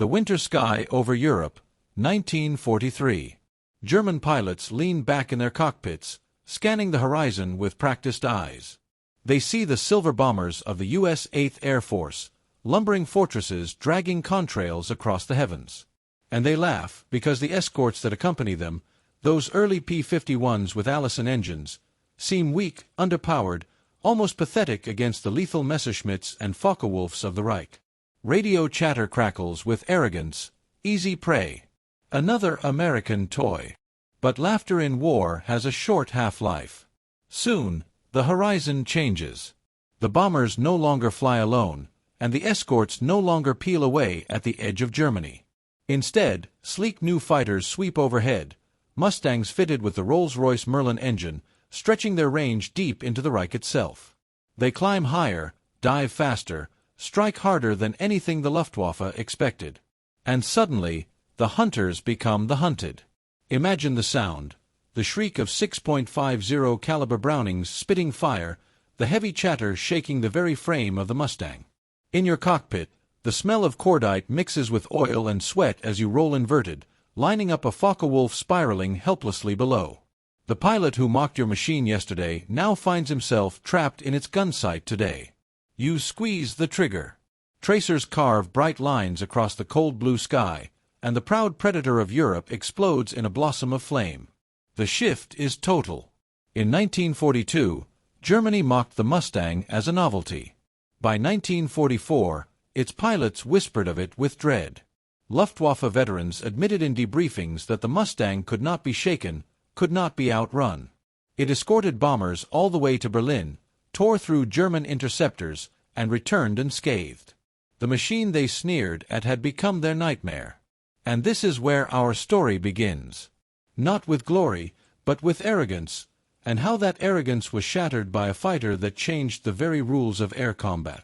The Winter Sky over Europe, 1943. German pilots lean back in their cockpits, scanning the horizon with practiced eyes. They see the silver bombers of the U.S. 8th Air Force, lumbering fortresses dragging contrails across the heavens. And they laugh because the escorts that accompany them, those early P-51s with Allison engines, seem weak, underpowered, almost pathetic against the lethal Messerschmitts and Focke-Wulfs of the Reich. Radio chatter crackles with arrogance, easy prey. Another American toy. But laughter in war has a short half-life. Soon, the horizon changes. The bombers no longer fly alone, and the escorts no longer peel away at the edge of Germany. Instead, sleek new fighters sweep overhead, Mustangs fitted with the Rolls-Royce Merlin engine, stretching their range deep into the Reich itself. They climb higher, dive faster, strike harder than anything the Luftwaffe expected. And suddenly, the hunters become the hunted. Imagine the sound, the shriek of 6.50 caliber Brownings spitting fire, the heavy chatter shaking the very frame of the Mustang. In your cockpit, the smell of cordite mixes with oil and sweat as you roll inverted, lining up a Focke-Wulf spiraling helplessly below. The pilot who mocked your machine yesterday now finds himself trapped in its gun sight today. You squeeze the trigger. Tracers carve bright lines across the cold blue sky, and the proud predator of Europe explodes in a blossom of flame. The shift is total. In 1942, Germany mocked the Mustang as a novelty. By 1944, its pilots whispered of it with dread. Luftwaffe veterans admitted in debriefings that the Mustang could not be shaken, could not be outrun. It escorted bombers all the way to Berlin, tore through German interceptors, and returned unscathed. The machine they sneered at had become their nightmare. And this is where our story begins. Not with glory, but with arrogance, and how that arrogance was shattered by a fighter that changed the very rules of air combat.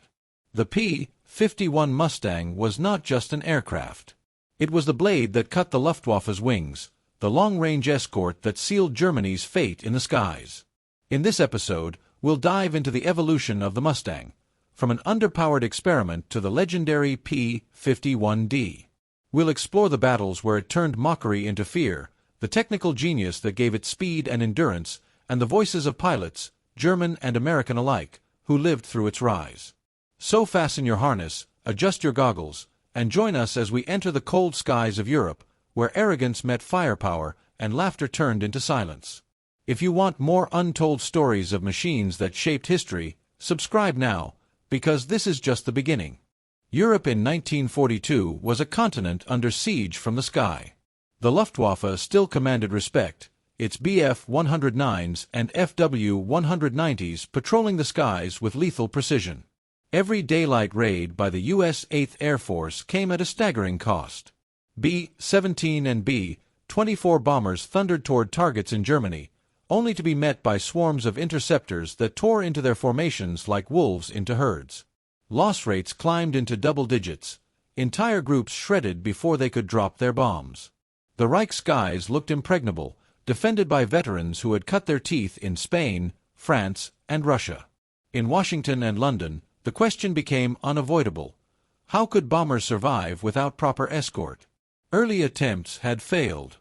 The P-51 Mustang was not just an aircraft. It was the blade that cut the Luftwaffe's wings, the long-range escort that sealed Germany's fate in the skies. In this episode, we'll dive into the evolution of the Mustang, from an underpowered experiment to the legendary P-51D. We'll explore the battles where it turned mockery into fear, the technical genius that gave it speed and endurance, and the voices of pilots, German and American alike, who lived through its rise. So fasten your harness, adjust your goggles, and join us as we enter the cold skies of Europe, where arrogance met firepower and laughter turned into silence. If you want more untold stories of machines that shaped history, subscribe now, because this is just the beginning. Europe in 1942 was a continent under siege from the sky. The Luftwaffe still commanded respect, its Bf-109s and Fw-190s patrolling the skies with lethal precision. Every daylight raid by the U.S. 8th Air Force came at a staggering cost. B-17 and B-24 bombers thundered toward targets in Germany, only to be met by swarms of interceptors that tore into their formations like wolves into herds. Loss rates climbed into double digits, entire groups shredded before they could drop their bombs. The Reich skies looked impregnable, defended by veterans who had cut their teeth in Spain, France, and Russia. In Washington and London, the question became unavoidable. How could bombers survive without proper escort? Early attempts had failed.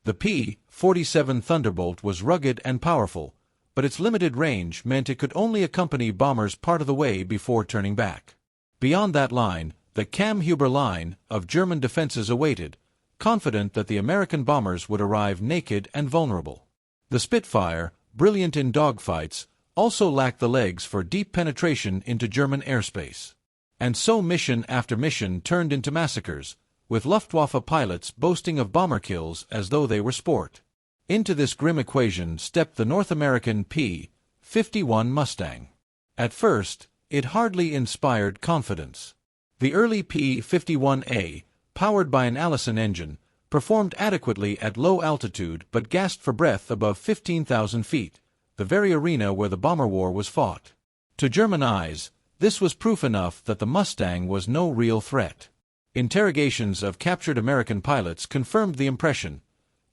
The P-47 Thunderbolt was rugged and powerful, but its limited range meant it could only accompany bombers part of the way before turning back. Beyond that line, the Kammhuber line of German defenses awaited, confident that the American bombers would arrive naked and vulnerable. The Spitfire, brilliant in dogfights, also lacked the legs for deep penetration into German airspace. And so mission after mission turned into massacres, with Luftwaffe pilots boasting of bomber kills as though they were sport. Into this grim equation stepped the North American P-51 Mustang. At first, it hardly inspired confidence. The early P-51A, powered by an Allison engine, performed adequately at low altitude but gasped for breath above 15,000 feet, the very arena where the bomber war was fought. To German eyes, this was proof enough that the Mustang was no real threat. Interrogations of captured American pilots confirmed the impression.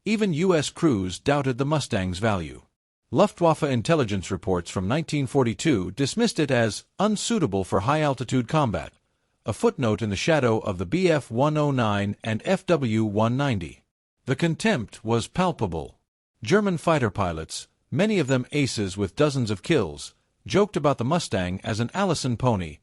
Even U.S. crews doubted the Mustang's value. Luftwaffe intelligence reports from 1942 dismissed it as unsuitable for high-altitude combat, a footnote in the shadow of the Bf-109 and FW-190. The contempt was palpable. German fighter pilots, many of them aces with dozens of kills, joked about the Mustang as an Allison pony,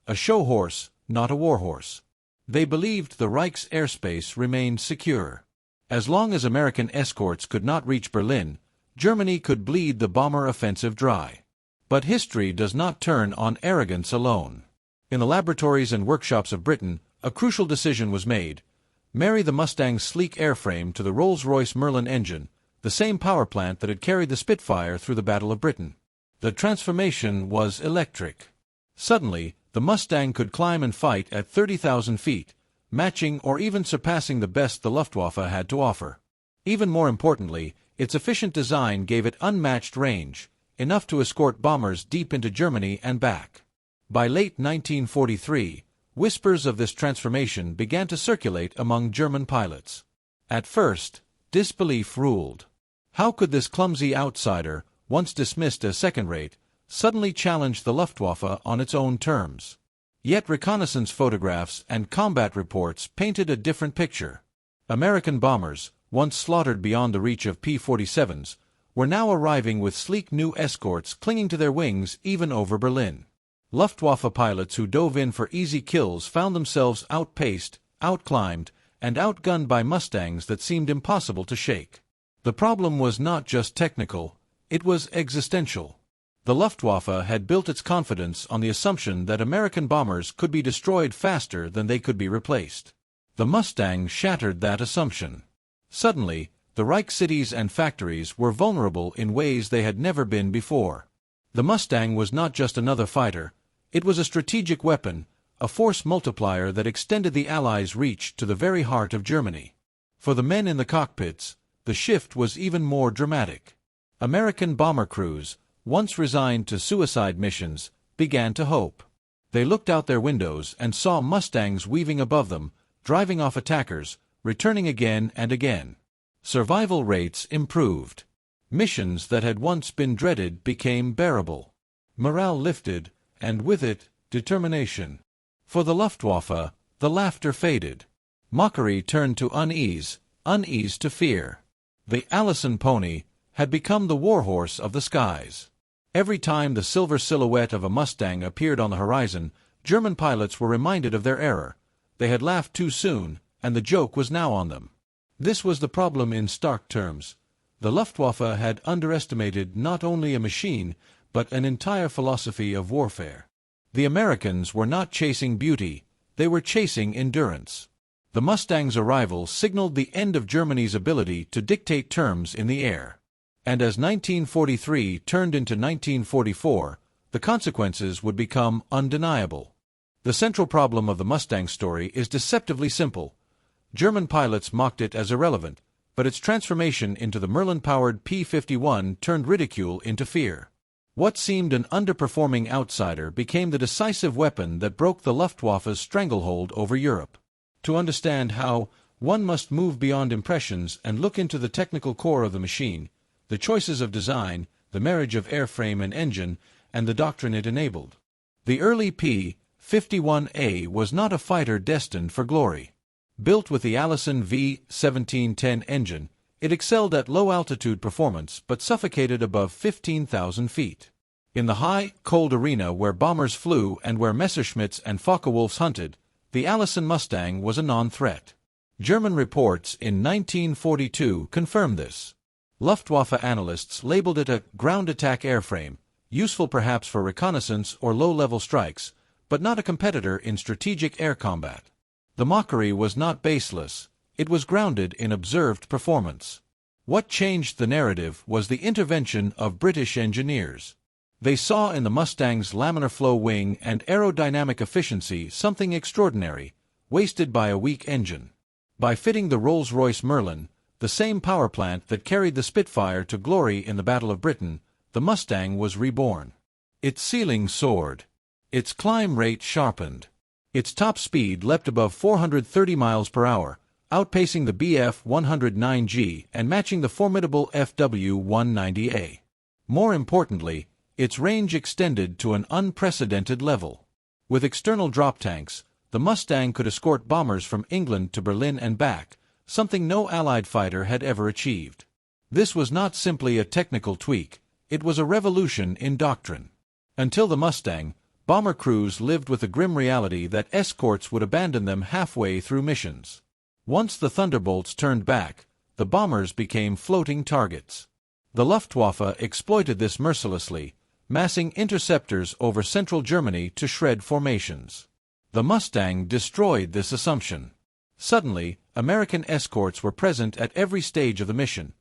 a show horse, not a warhorse. They believed the Reich's airspace remained secure. As long as American escorts could not reach Berlin, Germany could bleed the bomber offensive dry. But history does not turn on arrogance alone. In the laboratories and workshops of Britain, a crucial decision was made: marry the Mustang's sleek airframe to the Rolls-Royce Merlin engine, the same power plant that had carried the Spitfire through the Battle of Britain. The transformation was electric. Suddenly, the Mustang could climb and fight at 30,000 feet, matching or even surpassing the best the Luftwaffe had to offer. Even more importantly, its efficient design gave it unmatched range, enough to escort bombers deep into Germany and back. By late 1943, whispers of this transformation began to circulate among German pilots. At first, disbelief ruled. How could this clumsy outsider, once dismissed as second-rate, suddenly challenge the Luftwaffe on its own terms? Yet reconnaissance photographs and combat reports painted a different picture. American bombers, once slaughtered beyond the reach of P-47s, were now arriving with sleek new escorts clinging to their wings even over Berlin. Luftwaffe pilots who dove in for easy kills found themselves outpaced, outclimbed, and outgunned by Mustangs that seemed impossible to shake. The problem was not just technical, it was existential. The Luftwaffe had built its confidence on the assumption that American bombers could be destroyed faster than they could be replaced. The Mustang shattered that assumption. Suddenly, the Reich cities and factories were vulnerable in ways they had never been before. The Mustang was not just another fighter, it was a strategic weapon, a force multiplier that extended the Allies' reach to the very heart of Germany. For the men in the cockpits, the shift was even more dramatic. American bomber crews, once resigned to suicide missions, began to hope. They looked out their windows and saw Mustangs weaving above them, driving off attackers, returning again and again. Survival rates improved. Missions that had once been dreaded became bearable. Morale lifted, and with it, determination. For the Luftwaffe, the laughter faded. Mockery turned to unease, unease to fear. The Allison pony had become the warhorse of the skies. Every time the silver silhouette of a Mustang appeared on the horizon, German pilots were reminded of their error. They had laughed too soon, and the joke was now on them. This was the problem in stark terms. The Luftwaffe had underestimated not only a machine, but an entire philosophy of warfare. The Americans were not chasing beauty, they were chasing endurance. The Mustang's arrival signaled the end of Germany's ability to dictate terms in the air. And as 1943 turned into 1944, the consequences would become undeniable. The central problem of the Mustang story is deceptively simple. German pilots mocked it as irrelevant, but its transformation into the Merlin-powered P-51 turned ridicule into fear. What seemed an underperforming outsider became the decisive weapon that broke the Luftwaffe's stranglehold over Europe. To understand how, one must move beyond impressions and look into the technical core of the machine, the choices of design, the marriage of airframe and engine, and the doctrine it enabled. The early P-51A was not a fighter destined for glory. Built with the Allison V-1710 engine, it excelled at low-altitude performance but suffocated above 15,000 feet. In the high, cold arena where bombers flew and where Messerschmitts and Focke-Wulfs hunted, the Allison Mustang was a non-threat. German reports in 1942 confirmed this. Luftwaffe analysts labeled it a ground-attack airframe, useful perhaps for reconnaissance or low-level strikes, but not a competitor in strategic air combat. The mockery was not baseless, it was grounded in observed performance. What changed the narrative was the intervention of British engineers. They saw in the Mustang's laminar flow wing and aerodynamic efficiency something extraordinary, wasted by a weak engine. By fitting the Rolls-Royce Merlin, the same power plant that carried the Spitfire to glory in the Battle of Britain, the Mustang was reborn. Its ceiling soared. Its climb rate sharpened. Its top speed leapt above 430 miles per hour, outpacing the Bf-109G and matching the formidable FW-190A. More importantly, its range extended to an unprecedented level. With external drop tanks, the Mustang could escort bombers from England to Berlin and back, something no Allied fighter had ever achieved. This was not simply a technical tweak, it was a revolution in doctrine. Until the Mustang, bomber crews lived with the grim reality that escorts would abandon them halfway through missions. Once the Thunderbolts turned back, the bombers became floating targets. The Luftwaffe exploited this mercilessly, massing interceptors over central Germany to shred formations. The Mustang destroyed this assumption. Suddenly, American escorts were present at every stage of the mission,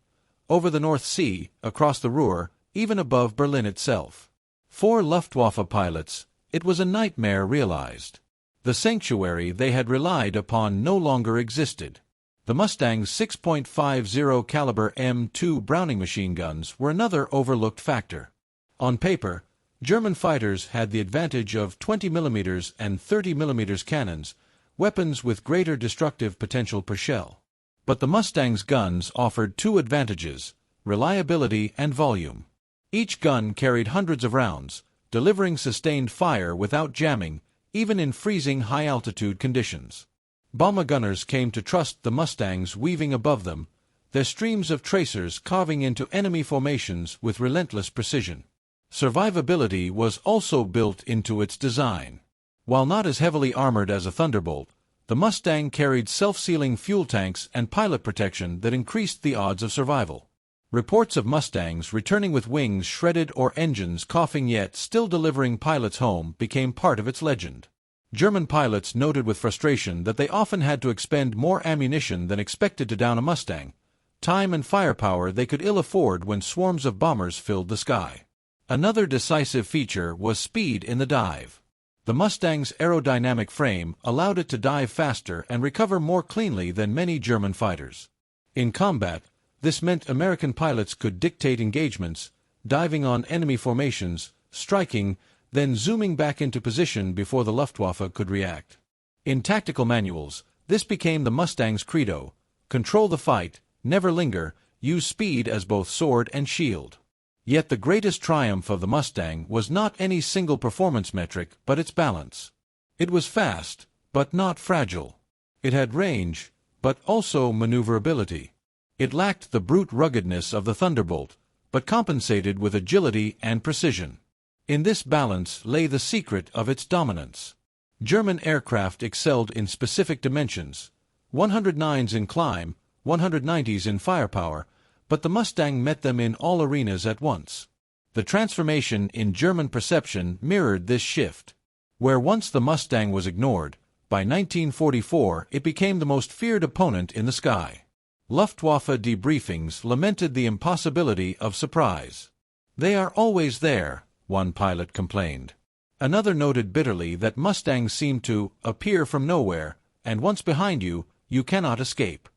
over the North Sea, across the Ruhr, even above Berlin itself. For Luftwaffe pilots, it was a nightmare realized. The sanctuary they had relied upon no longer existed. The Mustang's 6.50 caliber M2 Browning machine guns were another overlooked factor. On paper, German fighters had the advantage of 20mm and 30mm cannons, weapons with greater destructive potential per shell. But the Mustang's guns offered two advantages: reliability and volume. Each gun carried hundreds of rounds, delivering sustained fire without jamming, even in freezing high-altitude conditions. Bomber gunners came to trust the Mustangs weaving above them, their streams of tracers carving into enemy formations with relentless precision. Survivability was also built into its design. While not as heavily armored as a Thunderbolt, the Mustang carried self-sealing fuel tanks and pilot protection that increased the odds of survival. Reports of Mustangs returning with wings shredded or engines coughing yet still delivering pilots home became part of its legend. German pilots noted with frustration that they often had to expend more ammunition than expected to down a Mustang, time and firepower they could ill afford when swarms of bombers filled the sky. Another decisive feature was speed in the dive. The Mustang's aerodynamic frame allowed it to dive faster and recover more cleanly than many German fighters. In combat, this meant American pilots could dictate engagements, diving on enemy formations, striking, then zooming back into position before the Luftwaffe could react. In tactical manuals, this became the Mustang's credo: control the fight, never linger, use speed as both sword and shield. Yet the greatest triumph of the Mustang was not any single performance metric but its balance. It was fast, but not fragile. It had range, but also maneuverability. It lacked the brute ruggedness of the Thunderbolt, but compensated with agility and precision. In this balance lay the secret of its dominance. German aircraft excelled in specific dimensions, 109s in climb, 190s in firepower, but the Mustang met them in all arenas at once. The transformation in German perception mirrored this shift. Where once the Mustang was ignored, by 1944 it became the most feared opponent in the sky. Luftwaffe debriefings lamented the impossibility of surprise. "They are always there," one pilot complained. Another noted bitterly that Mustangs seemed to appear from nowhere, and once behind you, you cannot escape.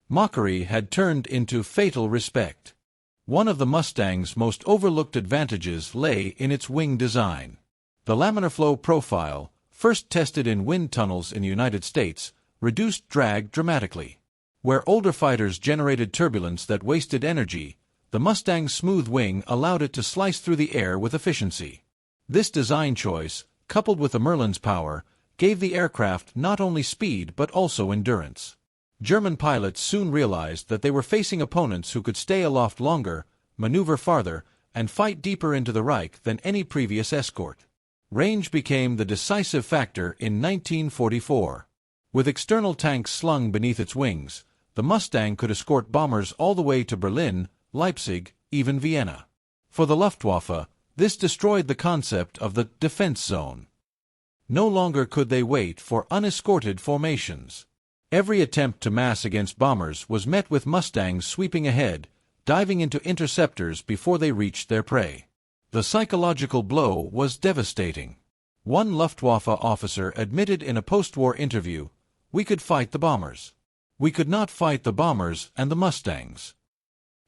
Mockery had turned into fatal respect. One of the Mustang's most overlooked advantages lay in its wing design. The laminar flow profile, first tested in wind tunnels in the United States, reduced drag dramatically. Where older fighters generated turbulence that wasted energy, the Mustang's smooth wing allowed it to slice through the air with efficiency. This design choice, coupled with the Merlin's power, gave the aircraft not only speed but also endurance. German pilots soon realized that they were facing opponents who could stay aloft longer, maneuver farther, and fight deeper into the Reich than any previous escort. Range became the decisive factor in 1944. With external tanks slung beneath its wings, the Mustang could escort bombers all the way to Berlin, Leipzig, even Vienna. For the Luftwaffe, this destroyed the concept of the defense zone. No longer could they wait for unescorted formations. Every attempt to mass against bombers was met with Mustangs sweeping ahead, diving into interceptors before they reached their prey. The psychological blow was devastating. One Luftwaffe officer admitted in a post-war interview, "We could fight the bombers. We could not fight the bombers and the Mustangs."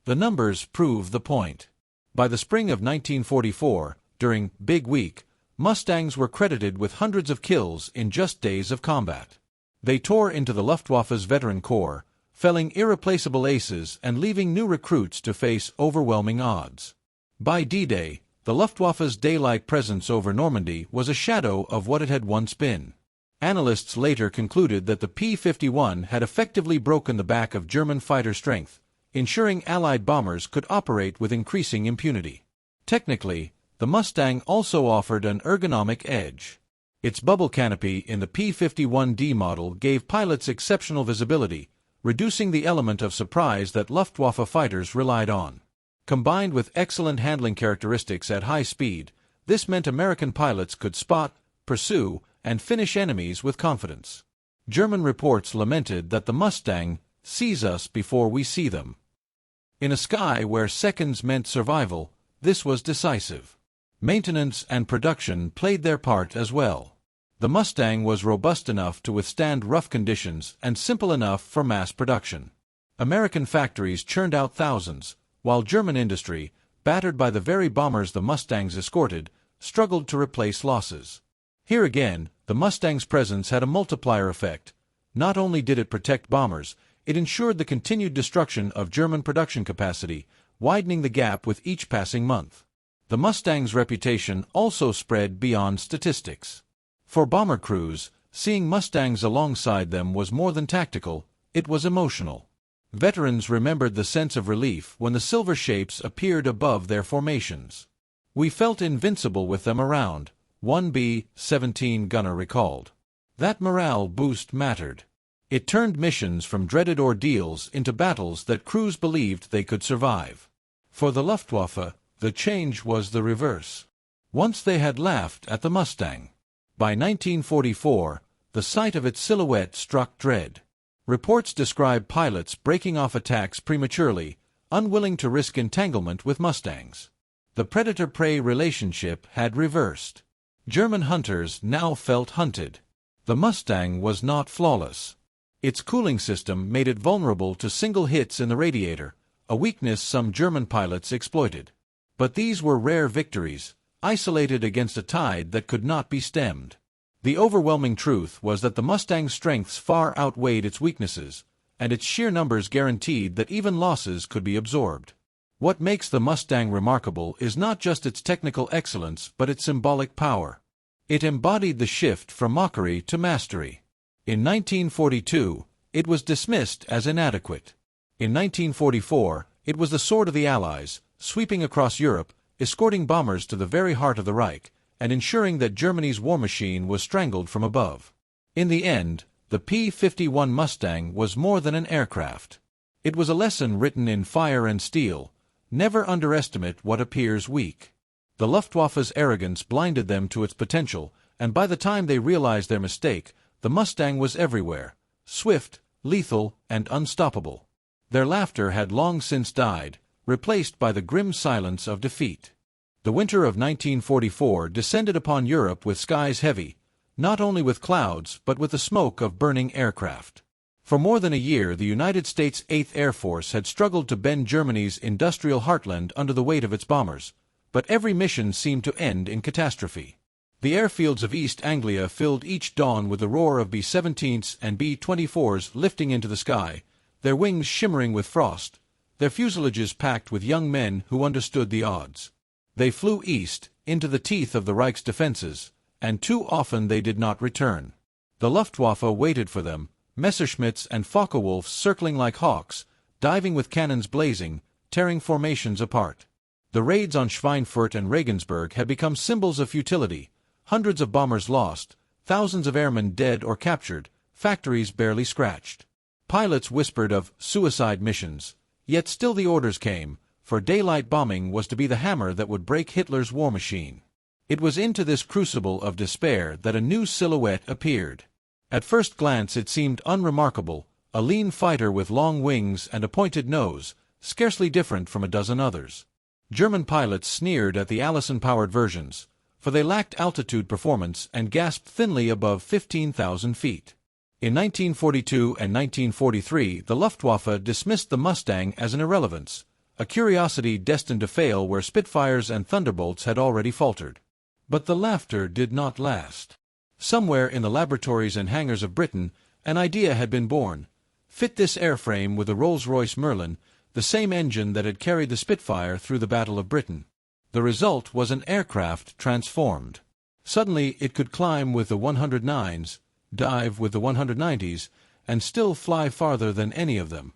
The numbers prove the point. By the spring of 1944, during Big Week, Mustangs were credited with hundreds of kills in just days of combat. They tore into the Luftwaffe's veteran corps, felling irreplaceable aces and leaving new recruits to face overwhelming odds. By D-Day, the Luftwaffe's daylight presence over Normandy was a shadow of what it had once been. Analysts later concluded that the P-51 had effectively broken the back of German fighter strength, ensuring Allied bombers could operate with increasing impunity. Technically, the Mustang also offered an ergonomic edge. Its bubble canopy in the P-51D model gave pilots exceptional visibility, reducing the element of surprise that Luftwaffe fighters relied on. Combined with excellent handling characteristics at high speed, this meant American pilots could spot, pursue, and finish enemies with confidence. German reports lamented that the Mustang sees us before we see them. In a sky where seconds meant survival, this was decisive. Maintenance and production played their part as well. The Mustang was robust enough to withstand rough conditions and simple enough for mass production. American factories churned out thousands, while German industry, battered by the very bombers the Mustangs escorted, struggled to replace losses. Here again, the Mustang's presence had a multiplier effect. Not only did it protect bombers, it ensured the continued destruction of German production capacity, widening the gap with each passing month. The Mustang's reputation also spread beyond statistics. For bomber crews, seeing Mustangs alongside them was more than tactical, it was emotional. Veterans remembered the sense of relief when the silver shapes appeared above their formations. "We felt invincible with them around," one B-17 gunner recalled. That morale boost mattered. It turned missions from dreaded ordeals into battles that crews believed they could survive. For the Luftwaffe, the change was the reverse. Once they had laughed at the Mustang. By 1944, the sight of its silhouette struck dread. Reports describe pilots breaking off attacks prematurely, unwilling to risk entanglement with Mustangs. The predator-prey relationship had reversed. German hunters now felt hunted. The Mustang was not flawless. Its cooling system made it vulnerable to single hits in the radiator, a weakness some German pilots exploited. But these were rare victories, isolated against a tide that could not be stemmed. The overwhelming truth was that the Mustang's strengths far outweighed its weaknesses, and its sheer numbers guaranteed that even losses could be absorbed. What makes the Mustang remarkable is not just its technical excellence but its symbolic power. It embodied the shift from mockery to mastery. In 1942, it was dismissed as inadequate. In 1944, it was the sword of the Allies, sweeping across Europe, escorting bombers to the very heart of the Reich, and ensuring that Germany's war machine was strangled from above. In the end, the P-51 Mustang was more than an aircraft. It was a lesson written in fire and steel: never underestimate what appears weak. The Luftwaffe's arrogance blinded them to its potential, and by the time they realized their mistake, the Mustang was everywhere, swift, lethal, and unstoppable. Their laughter had long since died, replaced by the grim silence of defeat. The winter of 1944 descended upon Europe with skies heavy, not only with clouds but with the smoke of burning aircraft. For more than a year the United States 8th Air Force had struggled to bend Germany's industrial heartland under the weight of its bombers, but every mission seemed to end in catastrophe. The airfields of East Anglia filled each dawn with the roar of B-17s and B-24s lifting into the sky, their wings shimmering with frost, their fuselages packed with young men who understood the odds. They flew east, into the teeth of the Reich's defenses, and too often they did not return. The Luftwaffe waited for them, Messerschmitts and Focke-Wulfs circling like hawks, diving with cannons blazing, tearing formations apart. The raids on Schweinfurt and Regensburg had become symbols of futility: hundreds of bombers lost, thousands of airmen dead or captured, factories barely scratched. Pilots whispered of suicide missions, yet still the orders came, for daylight bombing was to be the hammer that would break Hitler's war machine. It was into this crucible of despair that a new silhouette appeared. At first glance it seemed unremarkable, a lean fighter with long wings and a pointed nose, scarcely different from a dozen others. German pilots sneered at the Allison-powered versions, for they lacked altitude performance and gasped thinly above 15,000 feet. In 1942 and 1943, the Luftwaffe dismissed the Mustang as an irrelevance, a curiosity destined to fail where Spitfires and Thunderbolts had already faltered. But the laughter did not last. Somewhere in the laboratories and hangars of Britain, an idea had been born. Fit this airframe with the Rolls-Royce Merlin, the same engine that had carried the Spitfire through the Battle of Britain. The result was an aircraft transformed. Suddenly it could climb with the 109s, dive with the 190s, and still fly farther than any of them.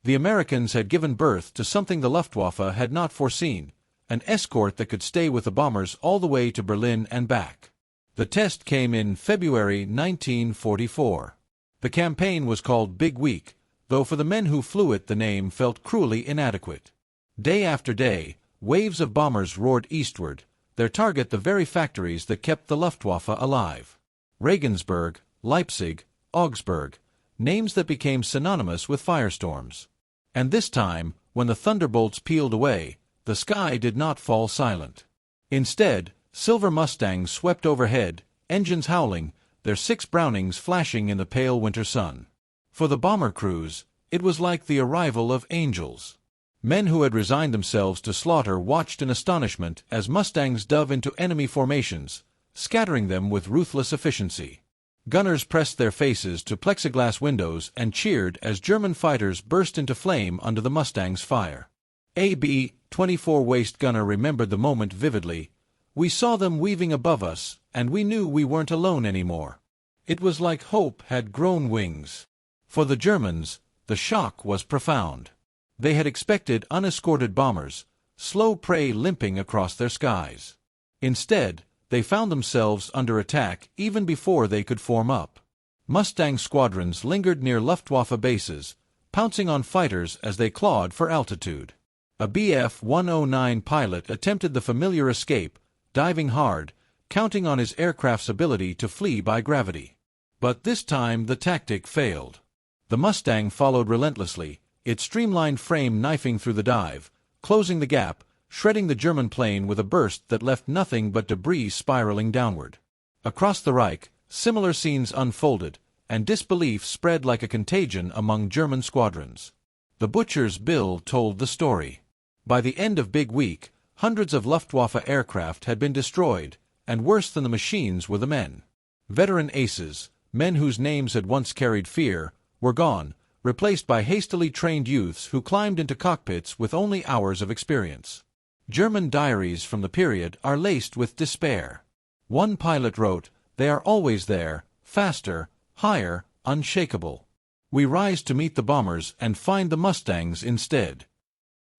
The Americans had given birth to something the Luftwaffe had not foreseen, an escort that could stay with the bombers all the way to Berlin and back. The test came in February 1944. The campaign was called Big Week, though for the men who flew it the name felt cruelly inadequate. Day after day, waves of bombers roared eastward, their target the very factories that kept the Luftwaffe alive. Regensburg, Leipzig, Augsburg, names that became synonymous with firestorms. And this time, when the thunderbolts peeled away, the sky did not fall silent. Instead, silver Mustangs swept overhead, engines howling, their 6 Brownings flashing in the pale winter sun. For the bomber crews, it was like the arrival of angels. Men who had resigned themselves to slaughter watched in astonishment as Mustangs dove into enemy formations, scattering them with ruthless efficiency. Gunners pressed their faces to plexiglass windows and cheered as German fighters burst into flame under the Mustang's fire. A B-24 waist gunner remembered the moment vividly. "We saw them weaving above us, and we knew we weren't alone anymore." It was like hope had grown wings. For the Germans, the shock was profound. They had expected unescorted bombers, slow prey limping across their skies. Instead, they found themselves under attack even before they could form up. Mustang squadrons lingered near Luftwaffe bases, pouncing on fighters as they clawed for altitude. A Bf-109 pilot attempted the familiar escape, diving hard, counting on his aircraft's ability to flee by gravity. But this time the tactic failed. The Mustang followed relentlessly, its streamlined frame knifing through the dive, closing the gap, shredding the German plane with a burst that left nothing but debris spiraling downward. Across the Reich, similar scenes unfolded, and disbelief spread like a contagion among German squadrons. The butcher's bill told the story. By the end of Big Week, hundreds of Luftwaffe aircraft had been destroyed, and worse than the machines were the men. Veteran aces, men whose names had once carried fear, were gone, replaced by hastily trained youths who climbed into cockpits with only hours of experience. German diaries from the period are laced with despair. One pilot wrote, "They are always there, faster, higher, unshakable. We rise to meet the bombers and find the Mustangs instead."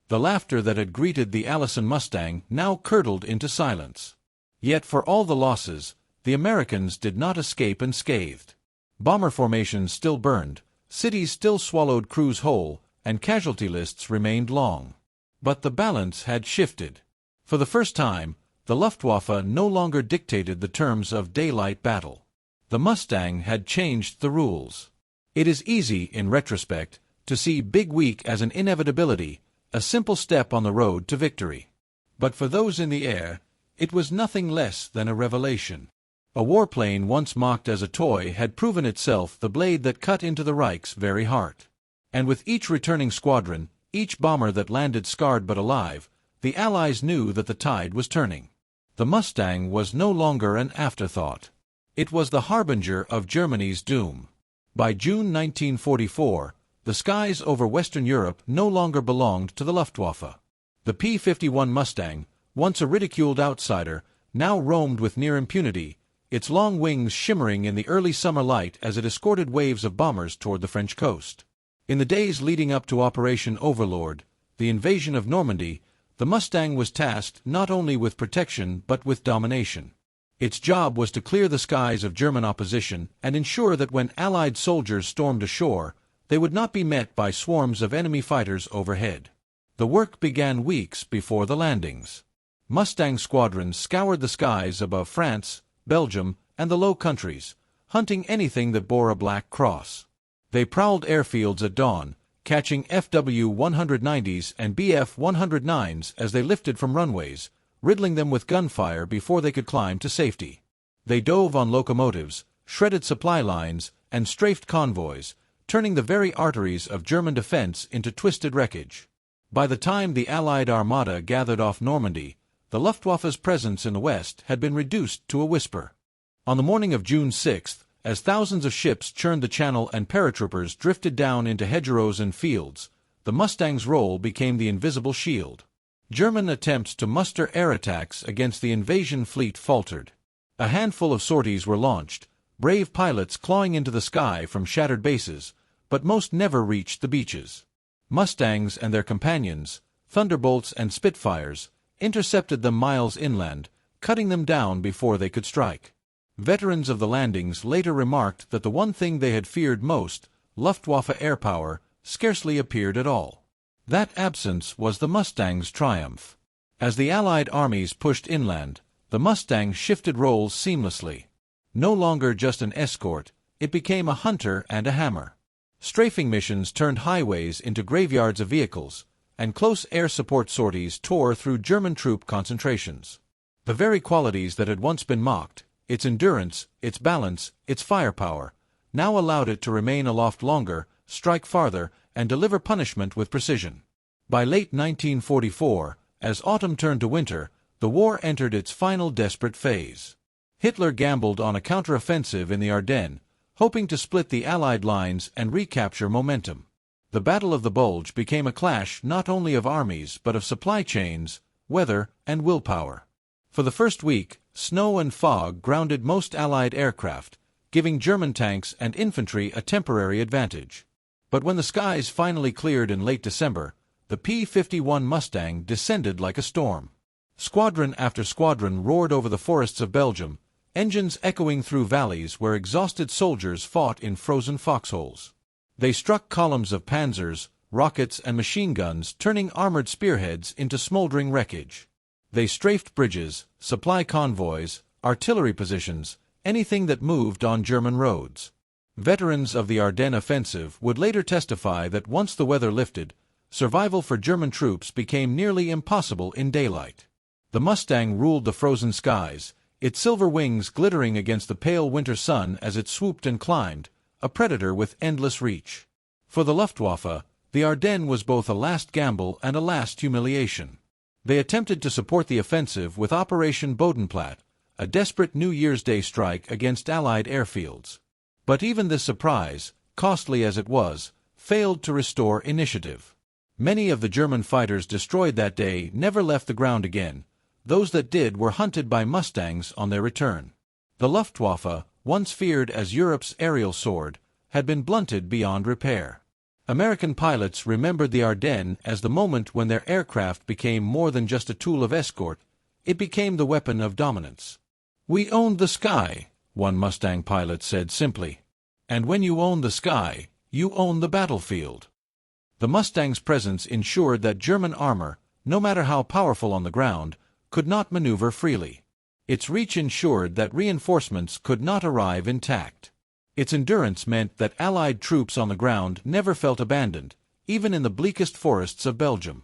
The laughter that had greeted the Allison Mustang now curdled into silence. Yet for all the losses, the Americans did not escape unscathed. Bomber formations still burned, cities still swallowed crews whole, and casualty lists remained long. But the balance had shifted. For the first time, the Luftwaffe no longer dictated the terms of daylight battle. The Mustang had changed the rules. It is easy, in retrospect, to see Big Week as an inevitability, a simple step on the road to victory. But for those in the air, it was nothing less than a revelation. A warplane once mocked as a toy had proven itself the blade that cut into the Reich's very heart. And with each returning squadron, each bomber that landed scarred but alive, the Allies knew that the tide was turning. The Mustang was no longer an afterthought. It was the harbinger of Germany's doom. By June 1944, the skies over Western Europe no longer belonged to the Luftwaffe. The P-51 Mustang, once a ridiculed outsider, now roamed with near impunity, its long wings shimmering in the early summer light as it escorted waves of bombers toward the French coast. In the days leading up to Operation Overlord, the invasion of Normandy, the Mustang was tasked not only with protection but with domination. Its job was to clear the skies of German opposition and ensure that when Allied soldiers stormed ashore, they would not be met by swarms of enemy fighters overhead. The work began weeks before the landings. Mustang squadrons scoured the skies above France, Belgium, and the Low Countries, hunting anything that bore a black cross. They prowled airfields at dawn, catching FW-190s and Bf-109s as they lifted from runways, riddling them with gunfire before they could climb to safety. They dove on locomotives, shredded supply lines, and strafed convoys, turning the very arteries of German defense into twisted wreckage. By the time the Allied armada gathered off Normandy, the Luftwaffe's presence in the West had been reduced to a whisper. On the morning of June 6th, as thousands of ships churned the channel and paratroopers drifted down into hedgerows and fields, the Mustang's role became the invisible shield. German attempts to muster air attacks against the invasion fleet faltered. A handful of sorties were launched, brave pilots clawing into the sky from shattered bases, but most never reached the beaches. Mustangs and their companions, Thunderbolts and Spitfires, intercepted them miles inland, cutting them down before they could strike. Veterans of the landings later remarked that the one thing they had feared most, Luftwaffe air power, scarcely appeared at all. That absence was the Mustang's triumph. As the Allied armies pushed inland, the Mustang shifted roles seamlessly. No longer just an escort, it became a hunter and a hammer. Strafing missions turned highways into graveyards of vehicles, and close air support sorties tore through German troop concentrations. The very qualities that had once been mocked, its endurance, its balance, its firepower, now allowed it to remain aloft longer, strike farther, and deliver punishment with precision. By late 1944, as autumn turned to winter, the war entered its final desperate phase. Hitler gambled on a counteroffensive in the Ardennes, hoping to split the Allied lines and recapture momentum. The Battle of the Bulge became a clash not only of armies but of supply chains, weather, and willpower. For the first week, snow and fog grounded most Allied aircraft, giving German tanks and infantry a temporary advantage. But when the skies finally cleared in late December, the P-51 Mustang descended like a storm. Squadron after squadron roared over the forests of Belgium, engines echoing through valleys where exhausted soldiers fought in frozen foxholes. They struck columns of panzers, rockets, and machine guns, turning armored spearheads into smoldering wreckage. They strafed bridges, supply convoys, artillery positions, anything that moved on German roads. Veterans of the Ardennes offensive would later testify that once the weather lifted, survival for German troops became nearly impossible in daylight. The Mustang ruled the frozen skies, its silver wings glittering against the pale winter sun as it swooped and climbed, a predator with endless reach. For the Luftwaffe, the Ardennes was both a last gamble and a last humiliation. They attempted to support the offensive with Operation Bodenplatte, a desperate New Year's Day strike against Allied airfields. But even this surprise, costly as it was, failed to restore initiative. Many of the German fighters destroyed that day never left the ground again. Those that did were hunted by Mustangs on their return. The Luftwaffe, once feared as Europe's aerial sword, had been blunted beyond repair. American pilots remembered the Ardennes as the moment when their aircraft became more than just a tool of escort, it became the weapon of dominance. "We owned the sky," one Mustang pilot said simply. "And when you own the sky, you own the battlefield." The Mustang's presence ensured that German armor, no matter how powerful on the ground, could not maneuver freely. Its reach ensured that reinforcements could not arrive intact. Its endurance meant that Allied troops on the ground never felt abandoned, even in the bleakest forests of Belgium.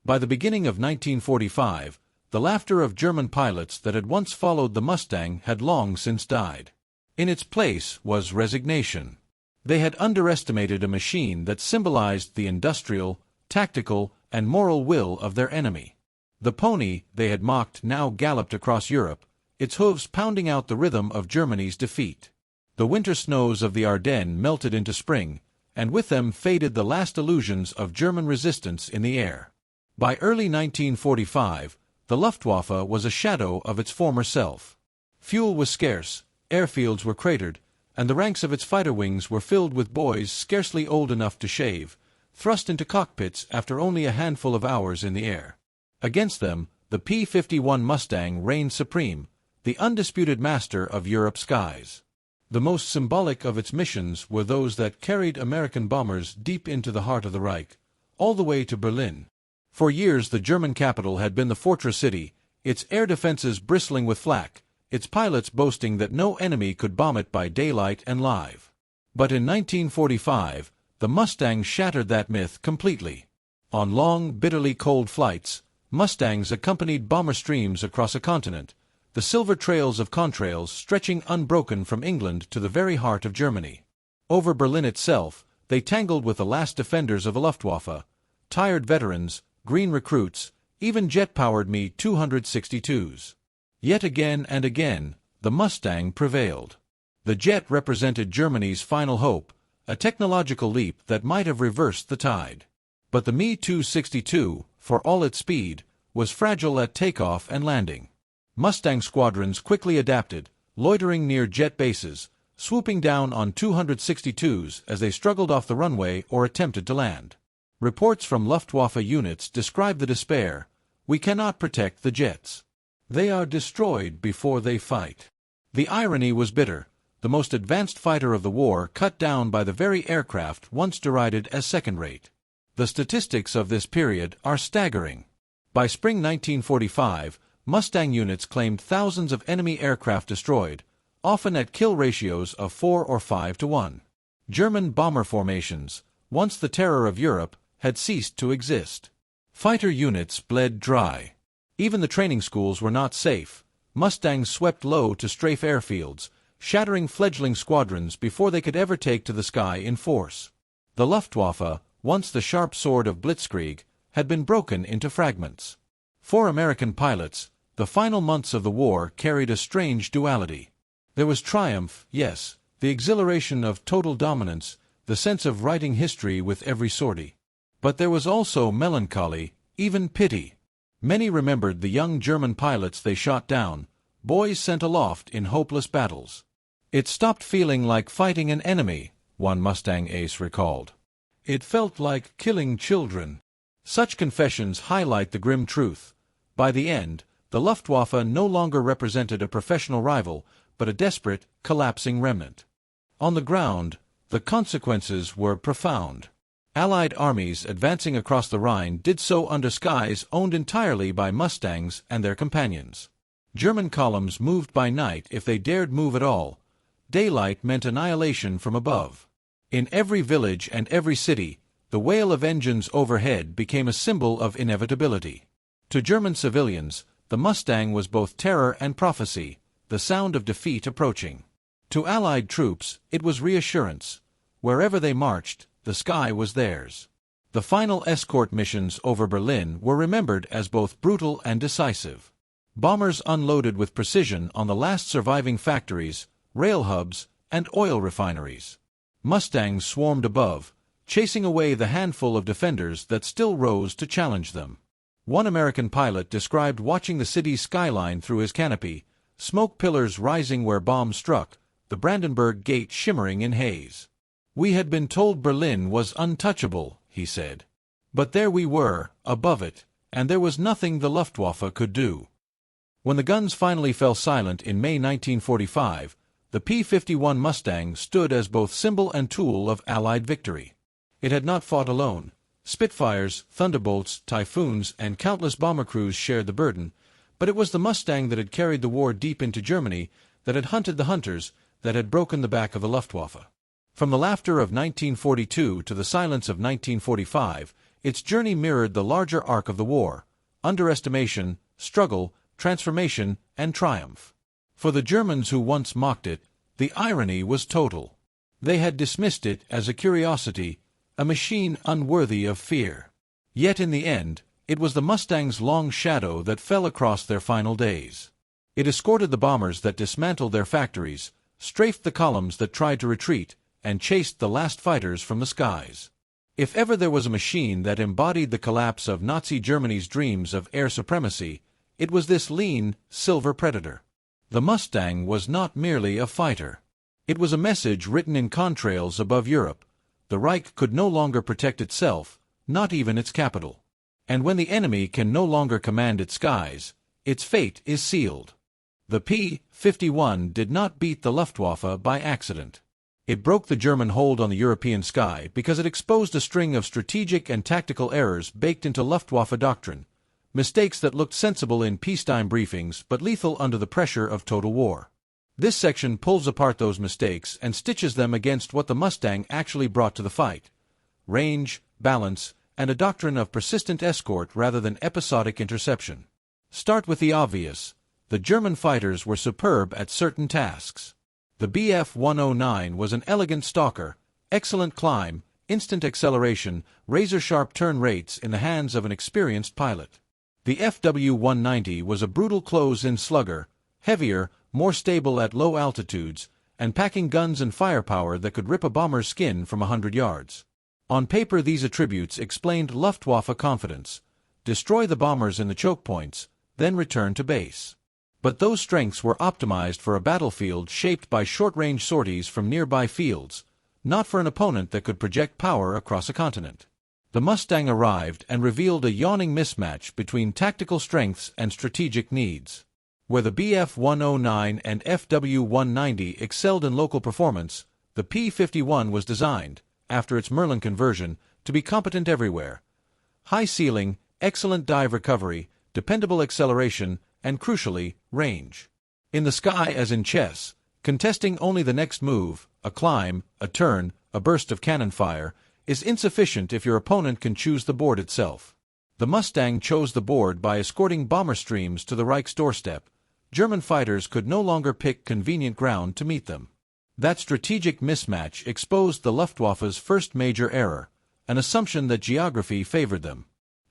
By the beginning of 1945, the laughter of German pilots that had once followed the Mustang had long since died. In its place was resignation. They had underestimated a machine that symbolized the industrial, tactical, and moral will of their enemy. The pony they had mocked now galloped across Europe, its hooves pounding out the rhythm of Germany's defeat. The winter snows of the Ardennes melted into spring, and with them faded the last illusions of German resistance in the air. By early 1945, the Luftwaffe was a shadow of its former self. Fuel was scarce, airfields were cratered, and the ranks of its fighter wings were filled with boys scarcely old enough to shave, thrust into cockpits after only a handful of hours in the air. Against them, the P-51 Mustang reigned supreme, the undisputed master of Europe's skies. The most symbolic of its missions were those that carried American bombers deep into the heart of the Reich, all the way to Berlin. For years the German capital had been the fortress city, its air defenses bristling with flak, its pilots boasting that no enemy could bomb it by daylight and live. But in 1945, the Mustang shattered that myth completely. On long, bitterly cold flights, Mustangs accompanied bomber streams across a continent, the silver trails of contrails stretching unbroken from England to the very heart of Germany. Over Berlin itself, they tangled with the last defenders of the Luftwaffe, tired veterans, green recruits, even jet-powered Me-262s. Yet again and again, the Mustang prevailed. The jet represented Germany's final hope, a technological leap that might have reversed the tide. But the Me-262, for all its speed, was fragile at takeoff and landing. Mustang squadrons quickly adapted, loitering near jet bases, swooping down on 262s as they struggled off the runway or attempted to land. Reports from Luftwaffe units describe the despair. We cannot protect the jets. They are destroyed before they fight. The irony was bitter. The most advanced fighter of the war cut down by the very aircraft once derided as second-rate. The statistics of this period are staggering. By spring 1945, Mustang units claimed thousands of enemy aircraft destroyed, often at kill ratios of 4 or 5 to 1. German bomber formations, once the terror of Europe, had ceased to exist. Fighter units bled dry. Even the training schools were not safe. Mustangs swept low to strafe airfields, shattering fledgling squadrons before they could ever take to the sky in force. The Luftwaffe, once the sharp sword of blitzkrieg, had been broken into fragments. For American pilots, the final months of the war carried a strange duality. There was triumph, yes, the exhilaration of total dominance, the sense of writing history with every sortie. But there was also melancholy, even pity. Many remembered the young German pilots they shot down, boys sent aloft in hopeless battles. It stopped feeling like fighting an enemy, one Mustang ace recalled. It felt like killing children. Such confessions highlight the grim truth. By the end, the Luftwaffe no longer represented a professional rival, but a desperate, collapsing remnant. On the ground, the consequences were profound. Allied armies advancing across the Rhine did so under skies owned entirely by Mustangs and their companions. German columns moved by night if they dared move at all. Daylight meant annihilation from above. In every village and every city, the wail of engines overhead became a symbol of inevitability. To German civilians, the Mustang was both terror and prophecy, the sound of defeat approaching. To Allied troops, it was reassurance. Wherever they marched, the sky was theirs. The final escort missions over Berlin were remembered as both brutal and decisive. Bombers unloaded with precision on the last surviving factories, rail hubs, and oil refineries. Mustangs swarmed above, chasing away the handful of defenders that still rose to challenge them. One American pilot described watching the city's skyline through his canopy, smoke pillars rising where bombs struck, the Brandenburg Gate shimmering in haze. "We had been told Berlin was untouchable," he said. "But there we were, above it, and there was nothing the Luftwaffe could do." When the guns finally fell silent in May 1945, the P-51 Mustang stood as both symbol and tool of Allied victory. It had not fought alone. Spitfires, Thunderbolts, Typhoons, and countless bomber crews shared the burden, but it was the Mustang that had carried the war deep into Germany, that had hunted the hunters, that had broken the back of the Luftwaffe. From the laughter of 1942 to the silence of 1945, its journey mirrored the larger arc of the war: underestimation, struggle, transformation, and triumph. For the Germans who once mocked it, the irony was total. They had dismissed it as a curiosity, a machine unworthy of fear. Yet in the end, it was the Mustang's long shadow that fell across their final days. It escorted the bombers that dismantled their factories, strafed the columns that tried to retreat, and chased the last fighters from the skies. If ever there was a machine that embodied the collapse of Nazi Germany's dreams of air supremacy, it was this lean, silver predator. The Mustang was not merely a fighter. It was a message written in contrails above Europe. The Reich could no longer protect itself, not even its capital. And when the enemy can no longer command its skies, its fate is sealed. The P-51 did not beat the Luftwaffe by accident. It broke the German hold on the European sky because it exposed a string of strategic and tactical errors baked into Luftwaffe doctrine, mistakes that looked sensible in peacetime briefings but lethal under the pressure of total war. This section pulls apart those mistakes and stitches them against what the Mustang actually brought to the fight: range, balance, and a doctrine of persistent escort rather than episodic interception. Start with the obvious. The German fighters were superb at certain tasks. The Bf-109 was an elegant stalker, excellent climb, instant acceleration, razor-sharp turn rates in the hands of an experienced pilot. The FW-190 was a brutal close-in slugger, heavier, more stable at low altitudes, and packing guns and firepower that could rip a bomber's skin from 100 yards. On paper, these attributes explained Luftwaffe confidence: destroy the bombers in the choke points, then return to base. But those strengths were optimized for a battlefield shaped by short-range sorties from nearby fields, not for an opponent that could project power across a continent. The Mustang arrived and revealed a yawning mismatch between tactical strengths and strategic needs. Where the Bf-109 and FW-190 excelled in local performance, the P-51 was designed, after its Merlin conversion, to be competent everywhere. High ceiling, excellent dive recovery, dependable acceleration, and crucially, range. In the sky as in chess, contesting only the next move, a climb, a turn, a burst of cannon fire, is insufficient if your opponent can choose the board itself. The Mustang chose the board by escorting bomber streams to the Reich's doorstep. German fighters could no longer pick convenient ground to meet them. That strategic mismatch exposed the Luftwaffe's first major error, an assumption that geography favored them.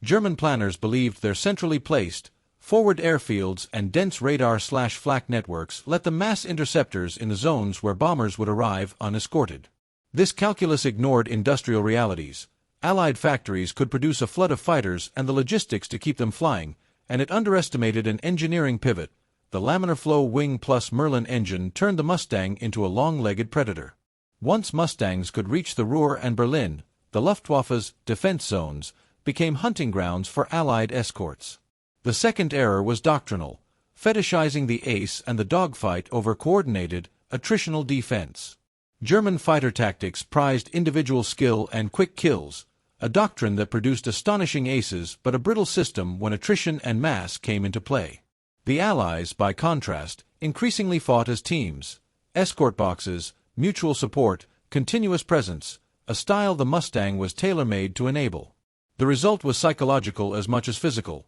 German planners believed their centrally placed, forward airfields and dense radar/flak networks let them mass interceptors in the zones where bombers would arrive unescorted. This calculus ignored industrial realities. Allied factories could produce a flood of fighters and the logistics to keep them flying, and it underestimated an engineering pivot. The laminar flow wing plus Merlin engine turned the Mustang into a long-legged predator. Once Mustangs could reach the Ruhr and Berlin, the Luftwaffe's defense zones became hunting grounds for Allied escorts. The second error was doctrinal, fetishizing the ace and the dogfight over coordinated, attritional defense. German fighter tactics prized individual skill and quick kills, a doctrine that produced astonishing aces but a brittle system when attrition and mass came into play. The Allies, by contrast, increasingly fought as teams. Escort boxes, mutual support, continuous presence, a style the Mustang was tailor-made to enable. The result was psychological as much as physical.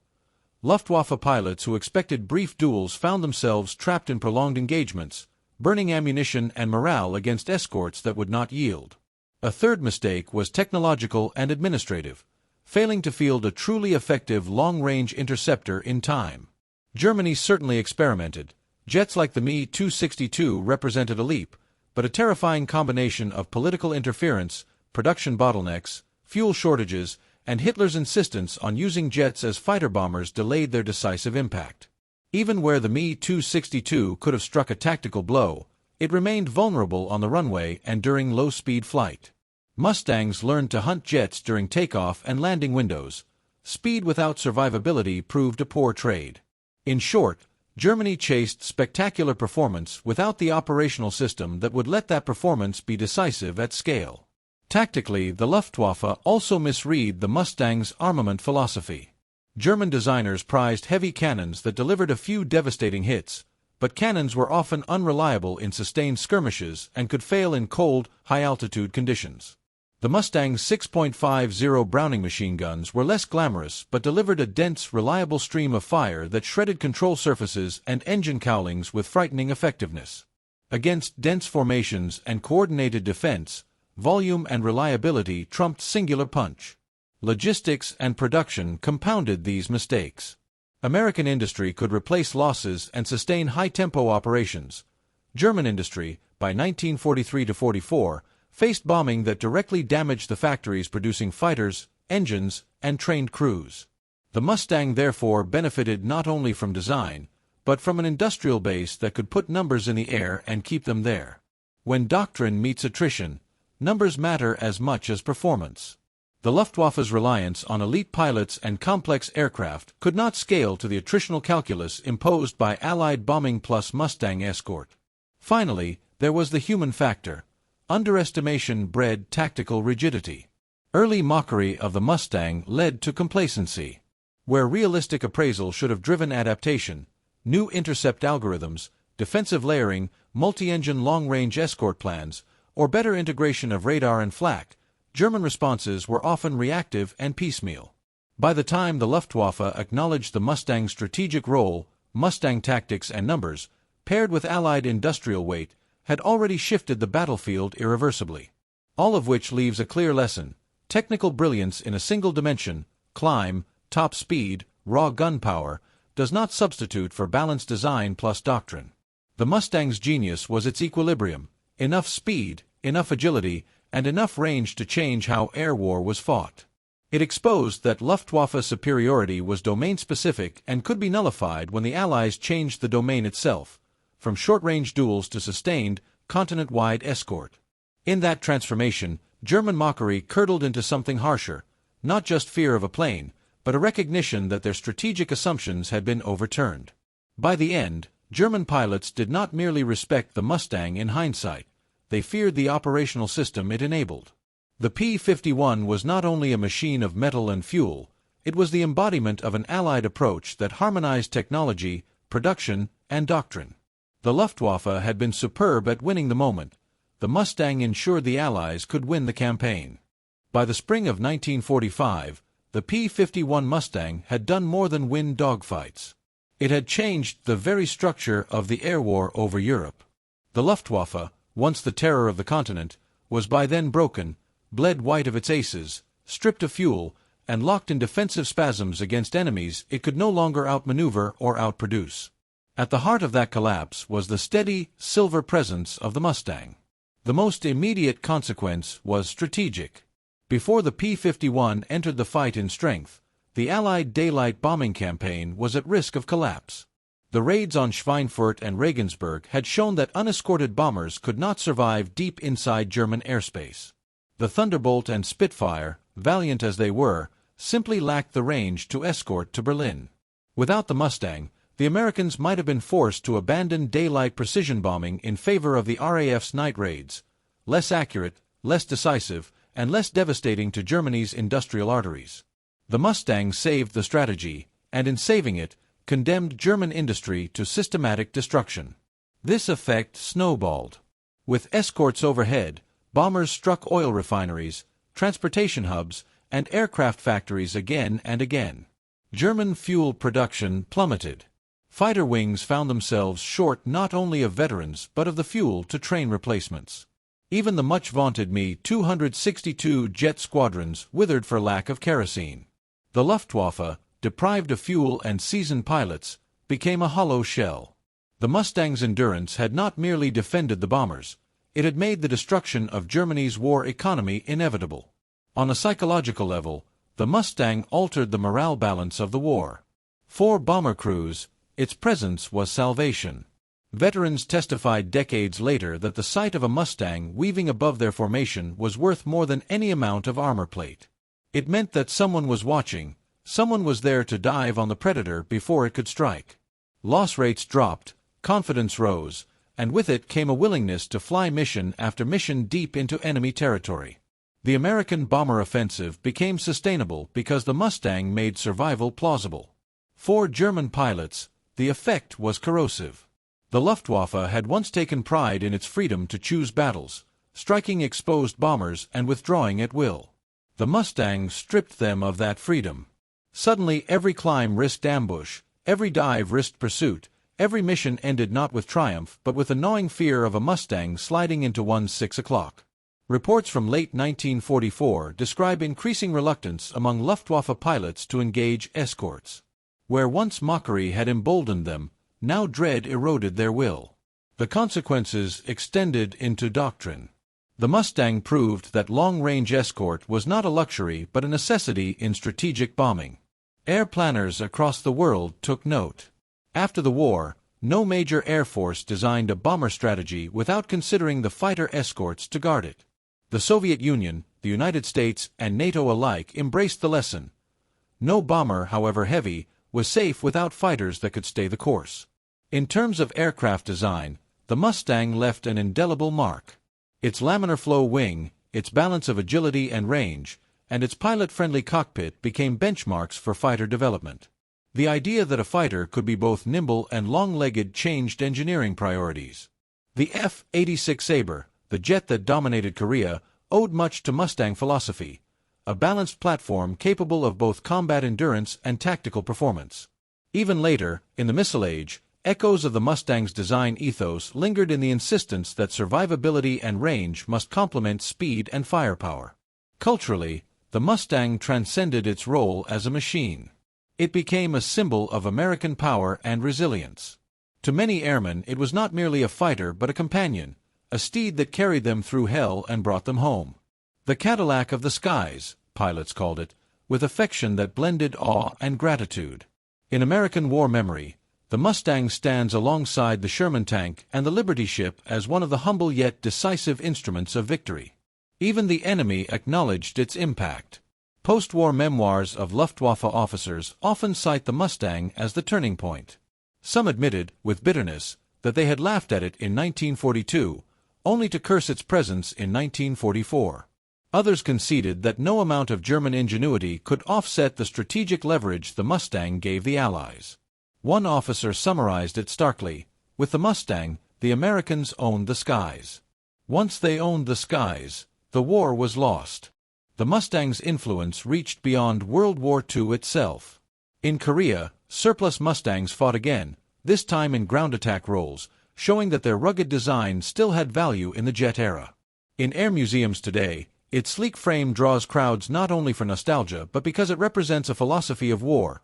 Luftwaffe pilots who expected brief duels found themselves trapped in prolonged engagements, burning ammunition and morale against escorts that would not yield. A third mistake was technological and administrative, failing to field a truly effective long-range interceptor in time. Germany certainly experimented. Jets like the Me-262 represented a leap, but a terrifying combination of political interference, production bottlenecks, fuel shortages, and Hitler's insistence on using jets as fighter bombers delayed their decisive impact. Even where the Me-262 could have struck a tactical blow, it remained vulnerable on the runway and during low-speed flight. Mustangs learned to hunt jets during takeoff and landing windows. Speed without survivability proved a poor trade. In short, Germany chased spectacular performance without the operational system that would let that performance be decisive at scale. Tactically, the Luftwaffe also misread the Mustang's armament philosophy. German designers prized heavy cannons that delivered a few devastating hits, but cannons were often unreliable in sustained skirmishes and could fail in cold, high-altitude conditions. The Mustang's 6.50 Browning machine guns were less glamorous but delivered a dense, reliable stream of fire that shredded control surfaces and engine cowlings with frightening effectiveness. Against dense formations and coordinated defense, volume and reliability trumped singular punch. Logistics and production compounded these mistakes. American industry could replace losses and sustain high-tempo operations. German industry, by 1943-44, faced bombing that directly damaged the factories producing fighters, engines, and trained crews. The Mustang therefore benefited not only from design, but from an industrial base that could put numbers in the air and keep them there. When doctrine meets attrition, numbers matter as much as performance. The Luftwaffe's reliance on elite pilots and complex aircraft could not scale to the attritional calculus imposed by Allied bombing plus Mustang escort. Finally, there was the human factor. Underestimation bred tactical rigidity. Early mockery of the Mustang led to complacency. Where realistic appraisal should have driven adaptation, new intercept algorithms, defensive layering, multi-engine long-range escort plans, or better integration of radar and flak, German responses were often reactive and piecemeal. By the time the Luftwaffe acknowledged the Mustang's strategic role, Mustang tactics and numbers, paired with Allied industrial weight, had already shifted the battlefield irreversibly. All of which leaves a clear lesson: technical brilliance in a single dimension, climb, top speed, raw gunpowder, does not substitute for balanced design plus doctrine. The Mustang's genius was its equilibrium: enough speed, enough agility, and enough range to change how air war was fought. It exposed that Luftwaffe superiority was domain-specific and could be nullified when the Allies changed the domain itself, from short-range duels to sustained, continent-wide escort. In that transformation, German mockery curdled into something harsher, not just fear of a plane, but a recognition that their strategic assumptions had been overturned. By the end, German pilots did not merely respect the Mustang in hindsight, they feared the operational system it enabled. The P-51 was not only a machine of metal and fuel, it was the embodiment of an Allied approach that harmonized technology, production, and doctrine. The Luftwaffe had been superb at winning the moment. The Mustang ensured the Allies could win the campaign. By the spring of 1945, the P-51 Mustang had done more than win dogfights. It had changed the very structure of the air war over Europe. The Luftwaffe, once the terror of the continent, was by then broken, bled white of its aces, stripped of fuel, and locked in defensive spasms against enemies it could no longer outmaneuver or outproduce. At the heart of that collapse was the steady, silver presence of the Mustang. The most immediate consequence was strategic. Before the P-51 entered the fight in strength, the Allied daylight bombing campaign was at risk of collapse. The raids on Schweinfurt and Regensburg had shown that unescorted bombers could not survive deep inside German airspace. The Thunderbolt and Spitfire, valiant as they were, simply lacked the range to escort to Berlin. Without the Mustang, the Americans might have been forced to abandon daylight precision bombing in favor of the RAF's night raids, less accurate, less decisive, and less devastating to Germany's industrial arteries. The Mustang saved the strategy, and in saving it, condemned German industry to systematic destruction. This effect snowballed. With escorts overhead, bombers struck oil refineries, transportation hubs, and aircraft factories again and again. German fuel production plummeted. Fighter wings found themselves short not only of veterans but of the fuel to train replacements. Even the much-vaunted Me-262 jet squadrons withered for lack of kerosene. The Luftwaffe, deprived of fuel and seasoned pilots, became a hollow shell. The Mustang's endurance had not merely defended the bombers, it had made the destruction of Germany's war economy inevitable. On a psychological level, the Mustang altered the morale balance of the war. For bomber crews, its presence was salvation. Veterans testified decades later that the sight of a Mustang weaving above their formation was worth more than any amount of armor plate. It meant that someone was watching, someone was there to dive on the predator before it could strike. Loss rates dropped, confidence rose, and with it came a willingness to fly mission after mission deep into enemy territory. The American bomber offensive became sustainable because the Mustang made survival plausible. For German pilots, the effect was corrosive. The Luftwaffe had once taken pride in its freedom to choose battles, striking exposed bombers and withdrawing at will. The Mustang stripped them of that freedom. Suddenly every climb risked ambush, every dive risked pursuit, every mission ended not with triumph but with a gnawing fear of a Mustang sliding into one's 6 o'clock. Reports from late 1944 describe increasing reluctance among Luftwaffe pilots to engage escorts. Where once mockery had emboldened them, now dread eroded their will. The consequences extended into doctrine. The Mustang proved that long-range escort was not a luxury but a necessity in strategic bombing. Air planners across the world took note. After the war, no major air force designed a bomber strategy without considering the fighter escorts to guard it. The Soviet Union, the United States, and NATO alike embraced the lesson. No bomber, however heavy, was safe without fighters that could stay the course. In terms of aircraft design, the Mustang left an indelible mark. Its laminar flow wing, its balance of agility and range, and its pilot-friendly cockpit became benchmarks for fighter development. The idea that a fighter could be both nimble and long-legged changed engineering priorities. The F-86 Sabre, the jet that dominated Korea, owed much to Mustang philosophy, a balanced platform capable of both combat endurance and tactical performance. Even later, in the missile age, echoes of the Mustang's design ethos lingered in the insistence that survivability and range must complement speed and firepower. Culturally, the Mustang transcended its role as a machine. It became a symbol of American power and resilience. To many airmen, it was not merely a fighter but a companion, a steed that carried them through hell and brought them home. The Cadillac of the skies, pilots called it, with affection that blended awe and gratitude. In American war memory, the Mustang stands alongside the Sherman tank and the Liberty ship as one of the humble yet decisive instruments of victory. Even the enemy acknowledged its impact. Post-war memoirs of Luftwaffe officers often cite the Mustang as the turning point. Some admitted, with bitterness, that they had laughed at it in 1942, only to curse its presence in 1944. Others conceded that no amount of German ingenuity could offset the strategic leverage the Mustang gave the Allies. One officer summarized it starkly, "With the Mustang, the Americans owned the skies. Once they owned the skies, the war was lost." The Mustang's influence reached beyond World War II itself. In Korea, surplus Mustangs fought again, this time in ground attack roles, showing that their rugged design still had value in the jet era. In air museums today, its sleek frame draws crowds not only for nostalgia but because it represents a philosophy of war,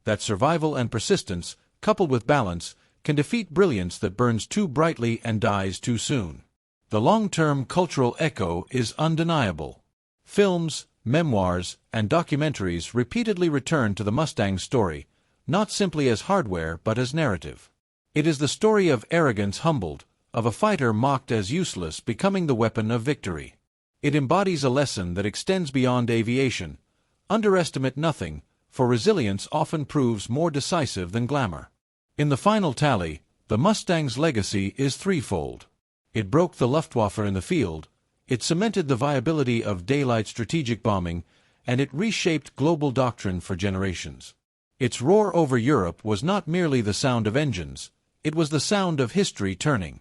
that survival and persistence, coupled with balance, can defeat brilliance that burns too brightly and dies too soon. The long-term cultural echo is undeniable. Films, memoirs, and documentaries repeatedly return to the Mustang story, not simply as hardware but as narrative. It is the story of arrogance humbled, of a fighter mocked as useless becoming the weapon of victory. It embodies a lesson that extends beyond aviation. Underestimate nothing, for resilience often proves more decisive than glamour. In the final tally, the Mustang's legacy is threefold. It broke the Luftwaffe in the field, it cemented the viability of daylight strategic bombing, and it reshaped global doctrine for generations. Its roar over Europe was not merely the sound of engines, it was the sound of history turning.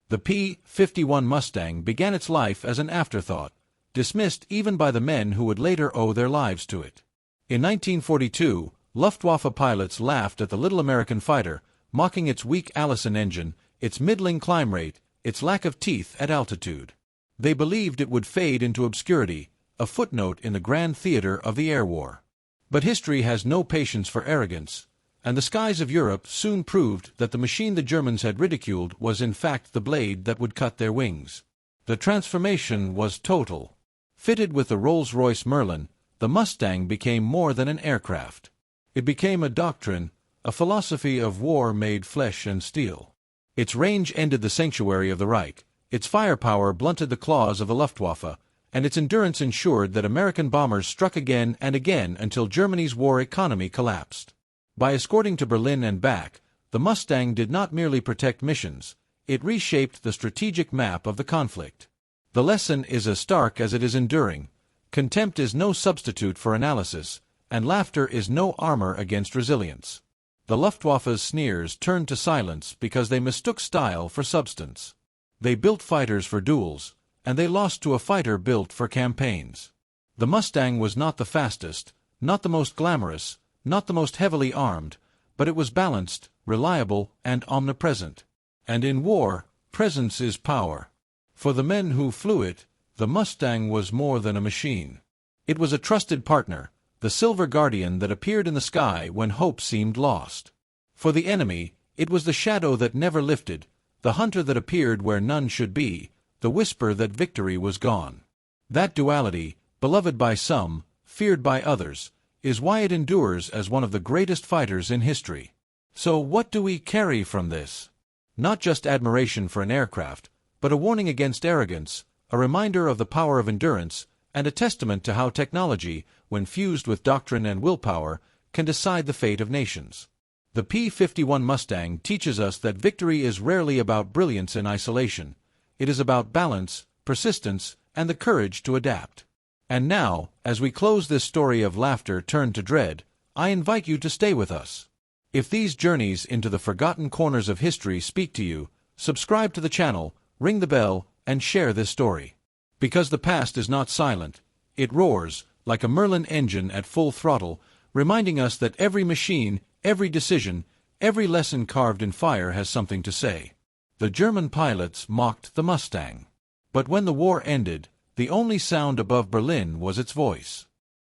The P-51 Mustang began its life as an afterthought, dismissed even by the men who would later owe their lives to it. In 1942, Luftwaffe pilots laughed at the little American fighter, mocking its weak Allison engine, its middling climb rate, its lack of teeth at altitude. They believed it would fade into obscurity, a footnote in the grand theater of the air war. But history has no patience for arrogance, and the skies of Europe soon proved that the machine the Germans had ridiculed was in fact the blade that would cut their wings. The transformation was total. Fitted with the Rolls-Royce Merlin, the Mustang became more than an aircraft. It became a doctrine, a philosophy of war made flesh and steel. Its range ended the sanctuary of the Reich, its firepower blunted the claws of the Luftwaffe, and its endurance ensured that American bombers struck again and again until Germany's war economy collapsed. By escorting to Berlin and back, the Mustang did not merely protect missions, it reshaped the strategic map of the conflict. The lesson is as stark as it is enduring. Contempt is no substitute for analysis, and laughter is no armor against resilience. The Luftwaffe's sneers turned to silence because they mistook style for substance. They built fighters for duels, and they lost to a fighter built for campaigns. The Mustang was not the fastest, not the most glamorous, not the most heavily armed, but it was balanced, reliable, and omnipresent. And in war, presence is power. For the men who flew it, the Mustang was more than a machine. It was a trusted partner, the silver guardian that appeared in the sky when hope seemed lost. For the enemy, it was the shadow that never lifted, the hunter that appeared where none should be, the whisper that victory was gone. That duality, beloved by some, feared by others, is why it endures as one of the greatest fighters in history. So what do we carry from this? Not just admiration for an aircraft, but a warning against arrogance, a reminder of the power of endurance, and a testament to how technology, when fused with doctrine and willpower, can decide the fate of nations. The P-51 Mustang teaches us that victory is rarely about brilliance in isolation. It is about balance, persistence, and the courage to adapt. And now, as we close this story of laughter turned to dread, I invite you to stay with us. If these journeys into the forgotten corners of history speak to you, subscribe to the channel, ring the bell, and share this story. Because the past is not silent, it roars, like a Merlin engine at full throttle, reminding us that every machine, every decision, every lesson carved in fire has something to say. The German pilots mocked the Mustang. But when the war ended, the only sound above Berlin was its voice.